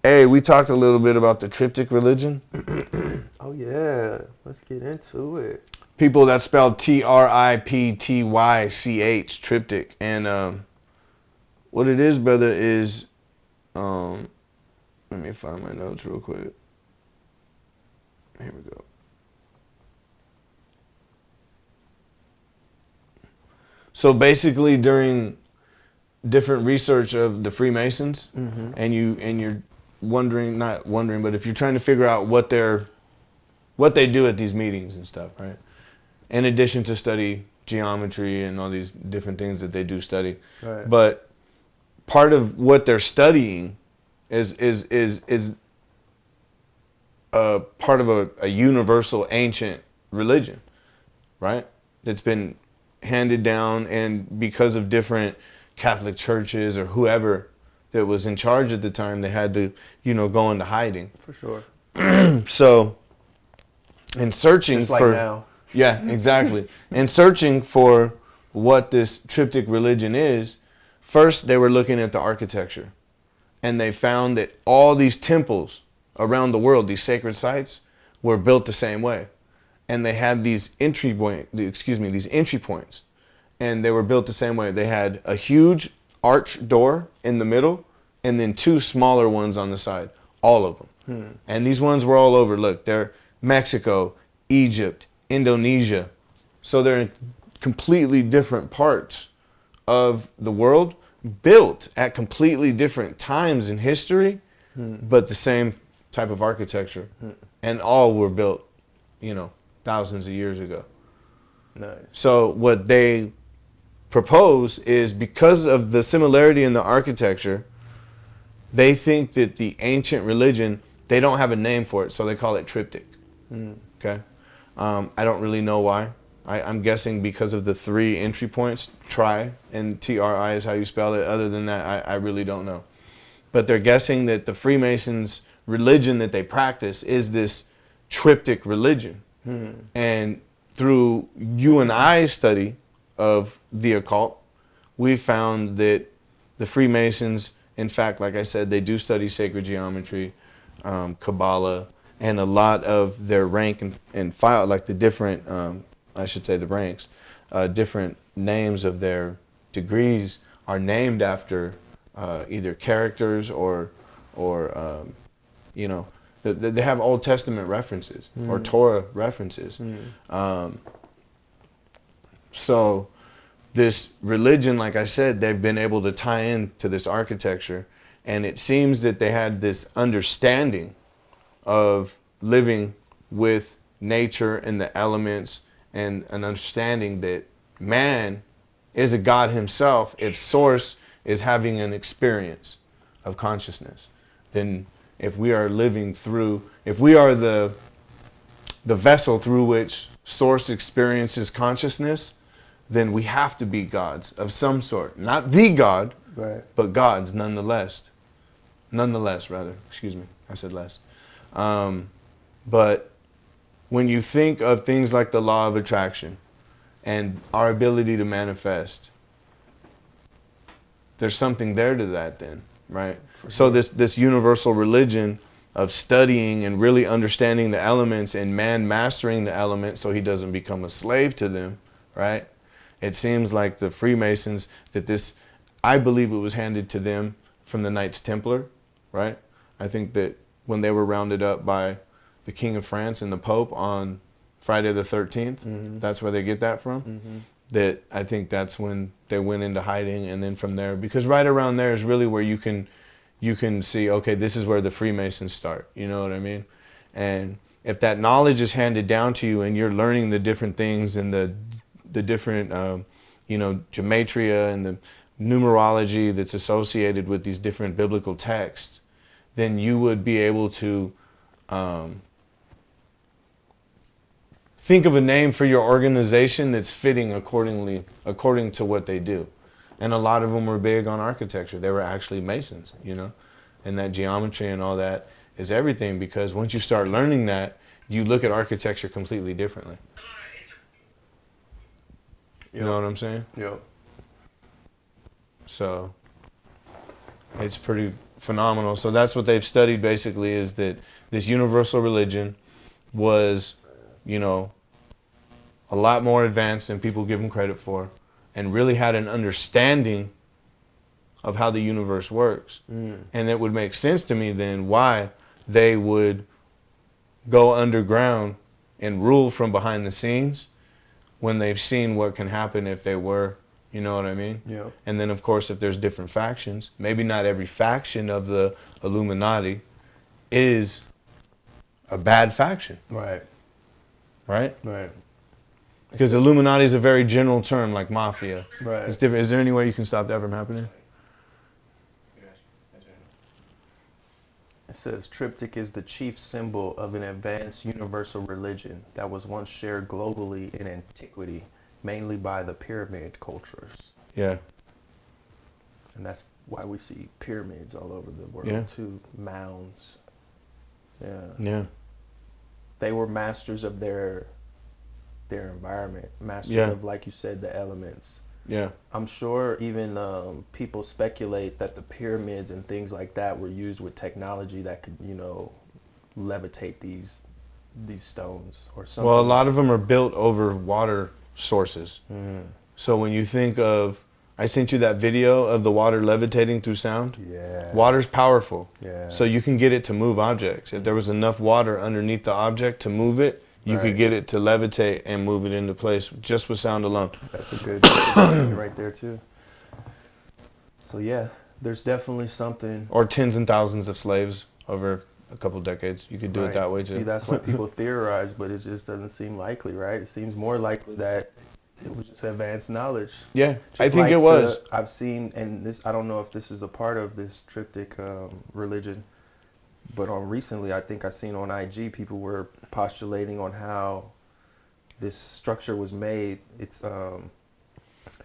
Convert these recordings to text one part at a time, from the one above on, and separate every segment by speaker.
Speaker 1: Hey, we talked a little bit about the Triptych religion.
Speaker 2: Oh yeah, let's get into it.
Speaker 1: People that spelled Triptych, Triptych. And what it is, brother, is let me find my notes real quick. Here we go. So basically, during different research of the Freemasons, and you're wondering, not wondering, but if you're trying to figure out what they do at these meetings and stuff, right? In addition to study geometry and all these different things that they do study,
Speaker 2: Right.
Speaker 1: but part of what they're studying is a part of a universal ancient religion, right? That's been handed down, and because of different Catholic churches or whoever that was in charge at the time, they had to, go into hiding.
Speaker 2: For sure.
Speaker 1: So, in searching
Speaker 2: Just like
Speaker 1: for,
Speaker 2: now.
Speaker 1: yeah, exactly, in searching for what this Triptych religion is, first they were looking at the architecture, and they found that all these temples around the world, these sacred sites, were built the same way, and they had these entry points, and they were built the same way. They had a huge arch door in the middle, and then two smaller ones on the side, all of them. And these ones were all over. Look, they're Mexico, Egypt, Indonesia. So they're in completely different parts of the world, built at completely different times in history, but the same type of architecture. And all were built, thousands of years ago.
Speaker 2: Nice.
Speaker 1: So what they propose is, because of the similarity in the architecture, they think that the ancient religion, they don't have a name for it, so they call it Triptych. Okay? I don't really know why. I'm guessing because of the three entry points, tri, and TRI is how you spell it. Other than that, I really don't know. But they're guessing that the Freemasons' religion that they practice is this Triptych religion. And through you and I's study of the occult, we found that the Freemasons, in fact, like I said, they do study sacred geometry, Kabbalah, and a lot of their rank and file, like the different, I should say the ranks, different names of their degrees are named after either characters or they have Old Testament references or Torah references. So this religion, like I said, they've been able to tie into this architecture, and it seems that they had this understanding of living with nature and the elements, and an understanding that man is a God himself. If source is having an experience of consciousness, then if we are living through, if we are the vessel through which source experiences consciousness, then we have to be gods of some sort. Not the God,
Speaker 2: Right.
Speaker 1: but gods nonetheless. Nonetheless, rather. Excuse me. I said less. But when you think of things like the law of attraction and our ability to manifest, there's something there to that then, right? So this universal religion of studying and really understanding the elements, and man mastering the elements so he doesn't become a slave to them, right? It seems like the Freemasons, I believe it was handed to them from the Knights Templar, right? I think that when they were rounded up by the King of France and the Pope on Friday the 13th, that's where they get that from. That I think that's when they went into hiding, and then from there, because right around there is really where you can see, okay, this is where the Freemasons start. You know what I mean? And if that knowledge is handed down to you, and you're learning the different things and the different, gematria and the numerology that's associated with these different biblical texts, then you would be able to think of a name for your organization that's fitting according to what they do. And a lot of them were big on architecture. They were actually Masons, and that geometry and all that is everything, because once you start learning that, you look at architecture completely differently. You know what I'm saying?
Speaker 2: Yep.
Speaker 1: So it's pretty phenomenal. So that's what they've studied basically, is that this universal religion was, you know, a lot more advanced than people give them credit for, and really had an understanding of how the universe works. And it would make sense to me then why they would go underground and rule from behind the scenes when they've seen what can happen if they were, you know what I mean?
Speaker 2: Yeah.
Speaker 1: And then, of course, if there's different factions, maybe not every faction of the Illuminati is a bad faction,
Speaker 2: Right.
Speaker 1: right?
Speaker 2: Right.
Speaker 1: Because Illuminati is a very general term, like mafia.
Speaker 2: Right.
Speaker 1: It's different. Is there any way you can stop that from happening?
Speaker 2: It says Triptych is the chief symbol of an advanced universal religion that was once shared globally in antiquity, mainly by the pyramid cultures.
Speaker 1: Yeah.
Speaker 2: And that's why we see pyramids all over the world
Speaker 1: Yeah.
Speaker 2: too, mounds. Yeah.
Speaker 1: Yeah.
Speaker 2: They were masters of their environment, masters
Speaker 1: Yeah.
Speaker 2: of, like you said, the elements.
Speaker 1: Yeah.
Speaker 2: I'm sure even people speculate that the pyramids and things like that were used with technology that could, you know, levitate these stones or something.
Speaker 1: Well, a lot of them are built over water sources. So when you think of, I sent you that video of the water levitating through sound.
Speaker 2: Yeah.
Speaker 1: Water's powerful.
Speaker 2: Yeah.
Speaker 1: So you can get it to move objects. If there was enough water underneath the object to move it, you could
Speaker 2: Right.
Speaker 1: get it to levitate and move it into place just with sound alone.
Speaker 2: That's a good thing right there too. So yeah, there's definitely something.
Speaker 1: Or tens and thousands of slaves over a couple decades. You could do it
Speaker 2: Right.
Speaker 1: that way too.
Speaker 2: See, that's why people theorize, but it just doesn't seem likely, right? It seems more likely that it was just advanced knowledge.
Speaker 1: Yeah, I
Speaker 2: Just
Speaker 1: think
Speaker 2: like
Speaker 1: it was.
Speaker 2: I've seen, and this, I don't know if this is a part of this Triptych religion, but recently I think I seen on IG people were postulating on how this structure was made. It's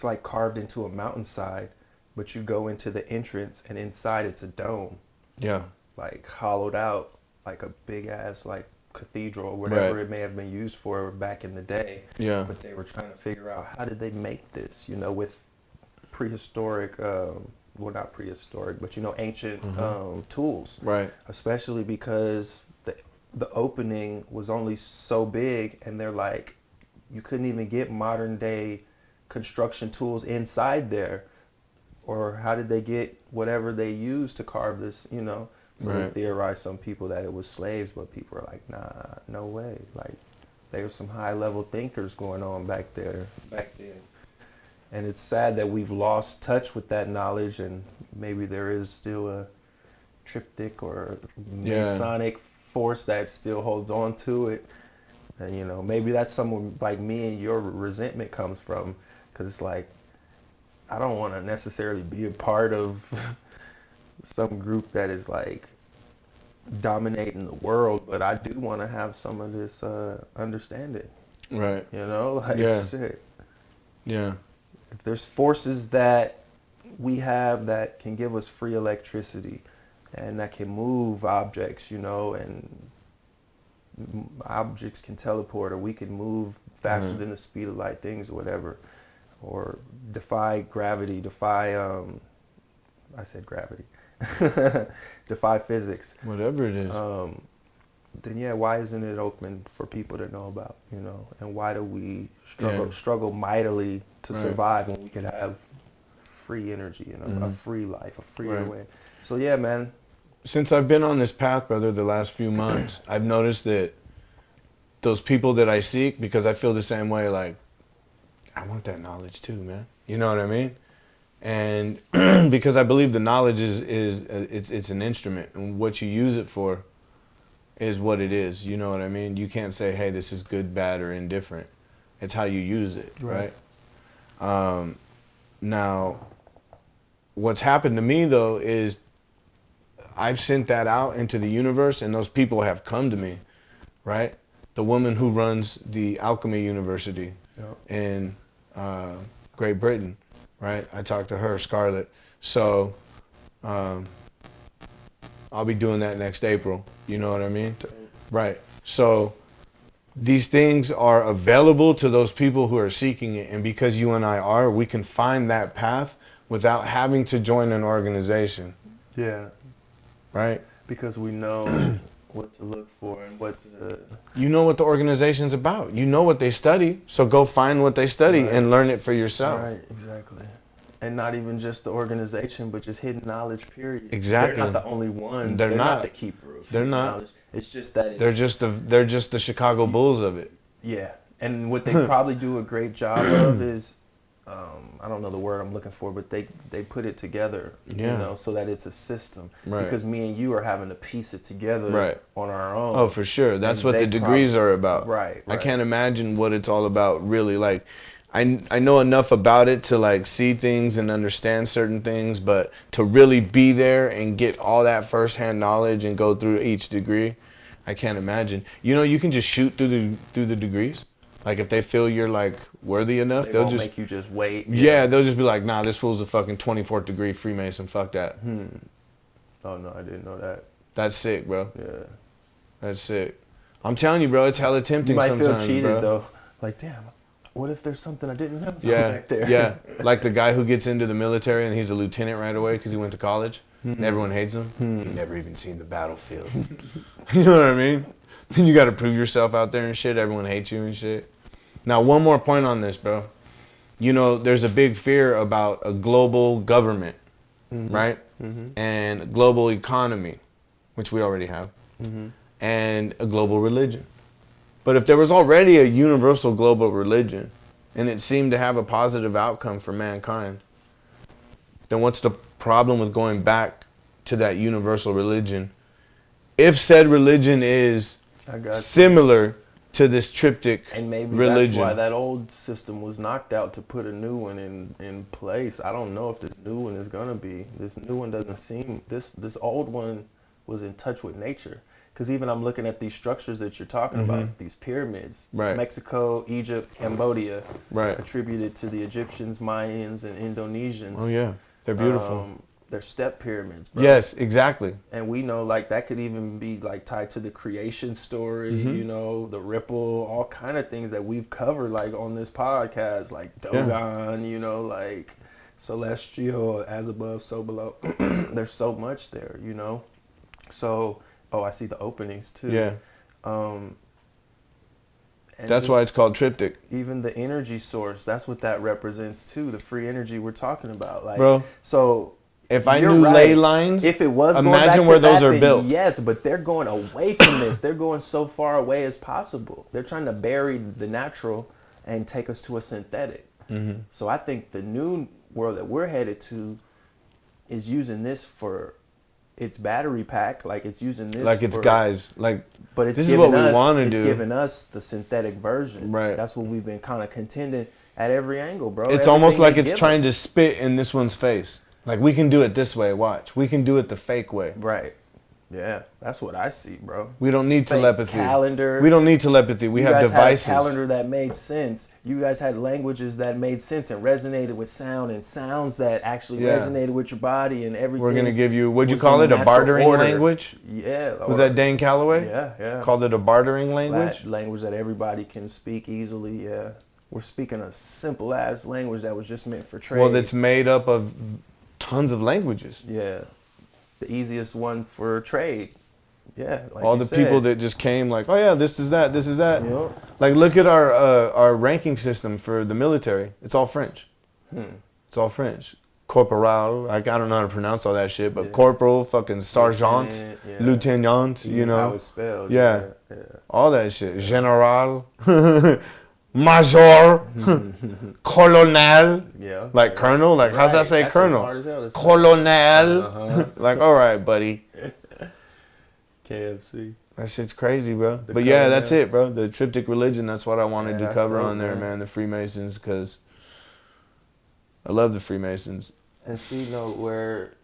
Speaker 2: like carved into a mountainside, but you go into the entrance and inside it's a dome,
Speaker 1: Yeah.
Speaker 2: like hollowed out, like a big ass like cathedral or whatever
Speaker 1: Right.
Speaker 2: it may have been used for back in the day.
Speaker 1: Yeah.
Speaker 2: But they were trying to figure out how did they make this, you know, with prehistoric, well not prehistoric, but you know, ancient tools.
Speaker 1: Right.
Speaker 2: Especially because the opening was only so big, and they're like, you couldn't even get modern day construction tools inside there. Or how did they get whatever they used to carve this, you know? So they
Speaker 1: Right.
Speaker 2: theorized, some people, that it was slaves, but people are like, nah, no way. Like, there were some high level thinkers going on back then. And it's sad that we've lost touch with that knowledge, and maybe there is still a Triptych or Masonic force that still holds on to it. And, you know, maybe that's someone like me and your resentment comes from, because it's like, I don't want to necessarily be a part of some group that is like dominating the world, but I do want to have some of this understanding.
Speaker 1: Right.
Speaker 2: You know, like
Speaker 1: Yeah.
Speaker 2: shit.
Speaker 1: Yeah.
Speaker 2: If there's forces that we have that can give us free electricity and that can move objects, you know, and objects can teleport, or we can move faster than the speed of light, things or whatever, or defy gravity, I said gravity, defy physics.
Speaker 1: Whatever it is.
Speaker 2: Then yeah, why isn't it open for people to know about, you know? And why do we struggle mightily to survive when we could have free energy, you know, a free life, a freer way? So yeah, man.
Speaker 1: Since I've been on this path, brother, the last few months, I've noticed that those people that I seek, because I feel the same way, like, I want that knowledge too, man. You know what I mean? And because I believe the knowledge it's an instrument, and what you use it for is what it is. You know what I mean? You can't say, hey, this is good, bad, or indifferent. It's how you use it, right? Now, what's happened to me, though, is I've sent that out into the universe, and those people have come to me, right? The woman who runs the alchemy university in Great Britain, right? I talked to her, Scarlett. So I'll be doing that next April. You know what I mean? Right. So these things are available to those people who are seeking it. And because you and I are, we can find that path without having to join an organization.
Speaker 2: Yeah.
Speaker 1: Right.
Speaker 2: Because we know what to look for and what to...
Speaker 1: You know what the organization's about. You know what they study. So go find what they study and learn it for yourself.
Speaker 2: Right, exactly. And not even just the organization, but just hidden knowledge, period.
Speaker 1: Exactly.
Speaker 2: They're not the only ones.
Speaker 1: They're not
Speaker 2: the keeper of
Speaker 1: They're
Speaker 2: hidden
Speaker 1: not.
Speaker 2: knowledge. It's just that it's...
Speaker 1: They're just the Chicago Bulls of it.
Speaker 2: Yeah. And what they probably do a great job of is, I don't know the word I'm looking for, but they put it together, you know, so that it's a system.
Speaker 1: Right.
Speaker 2: Because me and you are having to piece it together on our own.
Speaker 1: Oh, for sure. That's what the degrees are about.
Speaker 2: Right.
Speaker 1: I can't imagine what it's all about, really. Like, I know enough about it to, like, see things and understand certain things, but to really be there and get all that firsthand knowledge and go through each degree, I can't imagine. You know, you can just shoot through the degrees. Like, if they feel you're, like, worthy enough, they'll just
Speaker 2: make you just wait.
Speaker 1: Yeah, they'll just be like, nah, this fool's a fucking 24th degree Freemason. Fuck that.
Speaker 2: Oh, no, I didn't know that.
Speaker 1: That's sick, bro.
Speaker 2: Yeah.
Speaker 1: That's sick. I'm telling you, bro, it's hella tempting sometimes,
Speaker 2: You might feel cheated,
Speaker 1: bro.
Speaker 2: Though. Like, damn, what if there's something I didn't know
Speaker 1: Yeah,
Speaker 2: back there?
Speaker 1: yeah. Like the guy who gets into the military and he's a lieutenant right away because he went to college. And everyone hates him. He never even seen the battlefield. You know what I mean? Then you got to prove yourself out there and shit. Everyone hates you and shit. Now, one more point on this, bro. You know, there's a big fear about a global government, right? And a global economy, which we already have, and a global religion. But if there was already a universal global religion and it seemed to have a positive outcome for mankind, then what's the problem with going back to that universal religion if said religion is similar to this triptych
Speaker 2: and maybe
Speaker 1: religion?
Speaker 2: That's why that old system was knocked out to put a new one in place. I don't know if this new one is gonna be. This new one doesn't seem. This old one was in touch with nature. Because even I'm looking at these structures that you're talking about, these pyramids, Mexico, Egypt, Cambodia, attributed to the Egyptians, Mayans, and Indonesians.
Speaker 1: Oh yeah, they're beautiful.
Speaker 2: They're step pyramids, bro.
Speaker 1: Yes, exactly.
Speaker 2: And we know, like, that could even be, like, tied to the creation story, you know, the ripple, all kind of things that we've covered, like, on this podcast, like Dogon, you know, like celestial, as above, so below. There's so much there, you know. So, I see the openings, too.
Speaker 1: Yeah.
Speaker 2: That's
Speaker 1: why it's called triptych.
Speaker 2: Even the energy source, that's what that represents, too, the free energy we're talking about. Like,
Speaker 1: bro,
Speaker 2: so...
Speaker 1: If I knew ley lines,
Speaker 2: if it was
Speaker 1: imagine where those are built.
Speaker 2: Yes, but they're going away from this. They're going so far away as possible. They're trying to bury the natural and take us to a synthetic. So I think the new world that we're headed to is using this for its battery pack. Like, it's using this
Speaker 1: like it's guys. Like,
Speaker 2: but it's
Speaker 1: this is what we want to do.
Speaker 2: It's giving us the synthetic version.
Speaker 1: Right.
Speaker 2: That's what we've been kind of contending at every angle, bro.
Speaker 1: It's almost like it's trying to spit in this one's face. Like, we can do it this way, watch. We can do it the fake way.
Speaker 2: Right. Yeah, that's what I see, bro.
Speaker 1: We don't need telepathy.
Speaker 2: Calendar.
Speaker 1: We don't need telepathy. We have devices.
Speaker 2: You guys had a calendar that made sense. You guys had languages that made sense and resonated with sound, and sounds that actually resonated with your body and everything.
Speaker 1: We're going to give you, what'd you call it, a bartering language?
Speaker 2: Yeah.
Speaker 1: Was that Dane Calloway?
Speaker 2: Yeah.
Speaker 1: Called it a bartering language?
Speaker 2: Language that everybody can speak easily, yeah. We're speaking a simple-ass language that was just meant for trade.
Speaker 1: Well, that's made up of tons of languages.
Speaker 2: Yeah. The easiest one for trade. Yeah. Like
Speaker 1: all the people that just came like, oh yeah, this is that, this is that.
Speaker 2: Yep.
Speaker 1: Like, look at our ranking system for the military. It's all French. It's all French. Corporal, like, I don't know how to pronounce all that shit, but corporal, fucking sergeant, lieutenant, you know.
Speaker 2: How it's spelled.
Speaker 1: Yeah. All that shit. General. Major, colonel, like colonel, like how's that say colonel? Colonel, like, all right, buddy.
Speaker 2: KFC.
Speaker 1: That shit's crazy, bro. But yeah, that's it, bro. The triptych religion, that's what I wanted to cover on there, man. The Freemasons, because I love the Freemasons.
Speaker 2: And see, where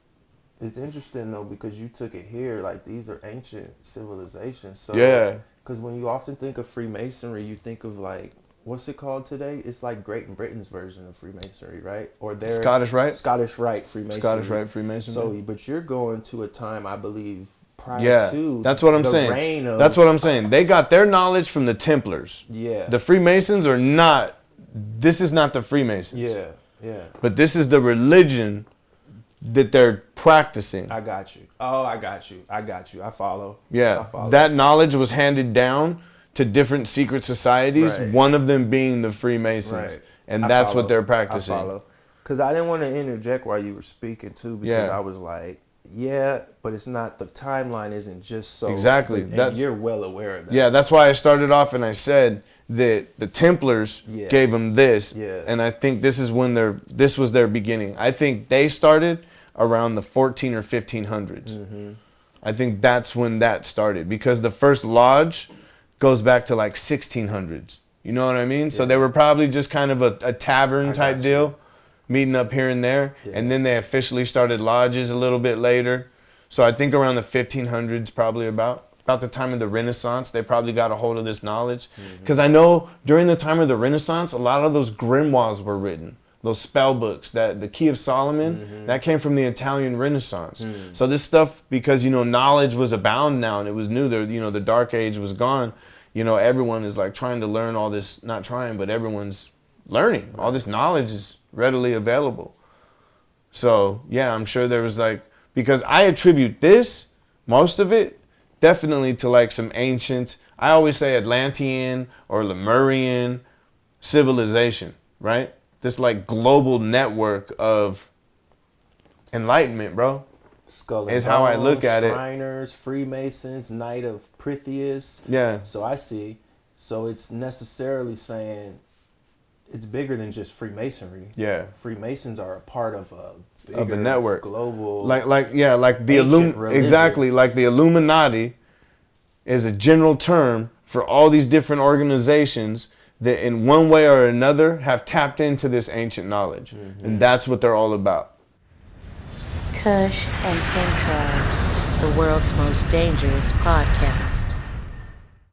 Speaker 2: it's interesting, though, because you took it here, like, these are ancient civilizations. So,
Speaker 1: yeah.
Speaker 2: Because when you often think of Freemasonry, you think of, like, what's it called today? It's like Great Britain's version of Freemasonry, right? Or their
Speaker 1: Scottish Rite?
Speaker 2: Scottish Rite Freemasonry.
Speaker 1: Scottish Rite Freemasonry.
Speaker 2: So, but you're going to a time, I believe, prior to
Speaker 1: that's what I'm saying. That's what I'm saying. They got their knowledge from the Templars.
Speaker 2: Yeah.
Speaker 1: The Freemasons are not. This is not the Freemasons.
Speaker 2: Yeah.
Speaker 1: But this is the religion that they're practicing.
Speaker 2: I got you. Oh, I got you. I follow.
Speaker 1: Yeah,
Speaker 2: I follow.
Speaker 1: that knowledge was handed down to different secret societies,
Speaker 2: Right.
Speaker 1: one of them being the Freemasons.
Speaker 2: Right.
Speaker 1: And
Speaker 2: I
Speaker 1: that's
Speaker 2: follow.
Speaker 1: what they're practicing.
Speaker 2: I follow. Because I didn't want to interject while you were speaking, too, because
Speaker 1: Yeah.
Speaker 2: I was like, yeah, but it's not, the timeline isn't just so.
Speaker 1: Exactly.
Speaker 2: And you're well aware of that.
Speaker 1: Yeah, that's why I started off and I said that the Templars
Speaker 2: Yeah.
Speaker 1: gave them this.
Speaker 2: Yeah.
Speaker 1: And I think this is when this was their beginning. I think they started around the 14 or 1500s.
Speaker 2: Mm-hmm.
Speaker 1: I think that's when that started, because the first lodge goes back to like 1600s. You know what I mean? So
Speaker 2: Yeah.
Speaker 1: they were probably just kind of a tavern
Speaker 2: I
Speaker 1: type
Speaker 2: got
Speaker 1: deal,
Speaker 2: you.
Speaker 1: meeting up here and there.
Speaker 2: Yeah.
Speaker 1: And then they officially started lodges a little bit later. So I think around the 1500s, probably about the time of the Renaissance, they probably got a hold of this knowledge. Because I know during the time of the Renaissance, a lot of those grimoires were written. Those spell books, that the Key of Solomon, that came from the Italian Renaissance. So this stuff, because knowledge was abound now and it was new. The Dark Age was gone. Everyone is like trying to learn all this. Not trying, but everyone's learning. All this knowledge is readily available. So yeah, I'm sure there was because I attribute this, most of it, definitely to like some ancient, I always say Atlantean or Lemurian civilization, right? This like global network of enlightenment, bro.
Speaker 2: Skull
Speaker 1: Is how I look at it.
Speaker 2: Shriners, Freemasons, Knight of Pythias.
Speaker 1: Yeah.
Speaker 2: So I see. So it's necessarily saying it's bigger than just Freemasonry.
Speaker 1: Yeah.
Speaker 2: Freemasons are a part of a bigger
Speaker 1: Of the network.
Speaker 2: global.
Speaker 1: Like the
Speaker 2: Ancient religion.
Speaker 1: exactly, like the Illuminati is a general term for all these different organizations that in one way or another have tapped into this ancient knowledge. And that's what they're all about.
Speaker 3: Kush and Chemtrails, the world's most dangerous podcast.